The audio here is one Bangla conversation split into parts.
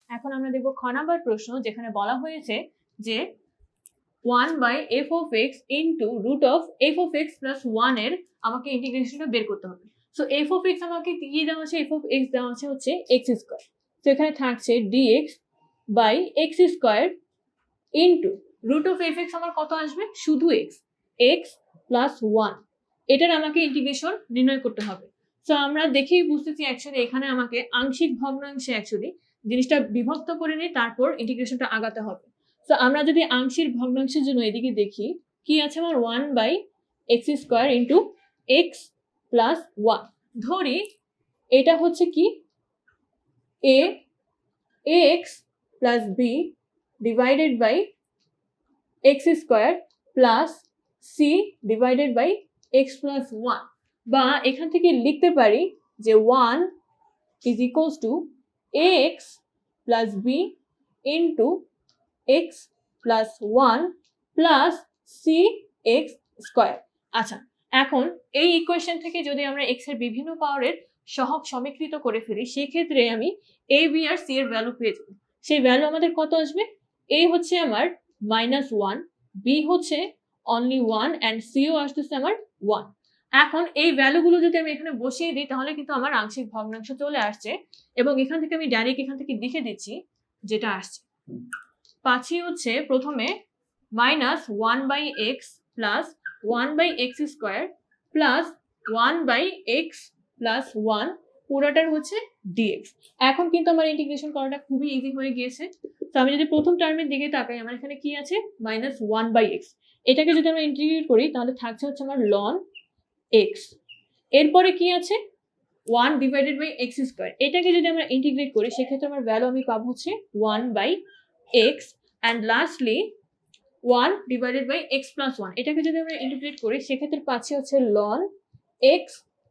এখন আমরা দেখব খ নাম্বার প্রশ্ন, যেখানে বলা হয়েছে যে 1/f(x) into root of f(x + 1) এর আমাকে ইন্টিগ্রেশনটা বের করতে হবে। সো f(x) আমাকে কি দেওয়া আছে, f(x) দেওয়া আছে হচ্ছে x²। তো এখানে থাকছে dx/x² into root of f(x) আমার কত আসবে, শুধু x + 1, এটার আমাকে ইন্টিগ্রেশন নির্ণয় করতে হবে। সো আমরা দেখেই বুঝতেছি অ্যাকচুয়ালি এখানে আমাকে আংশিক ভগ্নাংশে অ্যাকচুয়ালি জিনিসটা বিভক্ত করে নিয়ে তারপর ইন্টিগ্রেশনটা আগাতে হবে। তো আমরা যদি আংশিক ভগ্নাংশের জন্য এদিকে দেখি কি আছে আমার 1/x² ইন্টু x + 1। ধরি এটা হচ্ছে কি ax + b divided by x² plus c divided by x + 1, বা এখান থেকে লিখতে পারি যে 1 = ax + b into x + 1 plus cx²। আচ্ছা, এখন এই ইকুয়েশন থেকে যদি আমরা x এর বিভিন্ন পাওয়ারের সহগ সমীকৃত করে ফেলি, সেক্ষেত্রে আমি a b আর c এর ভ্যালু পেয়ে যাব। সেই ভ্যালু আমাদের কত আসবে, a হচ্ছে আমার -1, b হচ্ছে অনলি 1 অ্যান্ড c ও আসতেছে আমার 1। এখন এই ভ্যালুগুলো যদি আমি এখানে বসিয়ে দিই তাহলে কিন্তু আমার আংশিক ভগ্নাংশ চলে আসছে, এবং এখান থেকে আমি ডাইরেক্ট এখান থেকে লিখে দিচ্ছি যেটা আসছে। পাচ্ছি হচ্ছে প্রথমে -1/x plus 1/x² plus 1/x + 1 পুরোটার হচ্ছে dx। এখন কিন্তু আমার ইন্টিগ্রেশন করাটা খুবই ইজি হয়ে গিয়েছে। তো আমি যদি প্রথম টার্মের দিকে তাকাই, আমার এখানে কি আছে -1/x, এটাকে যদি আমরা ইন্টিগ্রেট করি তাহলে থাকছে হচ্ছে আমার ln x। এরপরে কি আছে 1/x², এটাকে যদি আমরা ইন্টিগ্রেট করি সেক্ষেত্রে আমার ভ্যালু আমি পাবো হচ্ছে 1/x, অ্যান্ড লাস্টলি 1/x + 1, এটাকে যদি আমরা ইন্টিগ্রেট করি সেক্ষেত্রে পাচ্ছি হচ্ছে ln x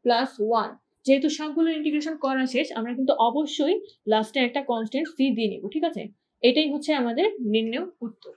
+ 1। যেহেতু সবগুলো ইন্টিগ্রেশন করা শেষ, আমরা কিন্তু অবশ্যই লাস্টে একটা কনস্ট্যান্ট c দিয়ে নিব, ঠিক আছে? এটাই হচ্ছে আমাদের নির্ণয় উত্তর।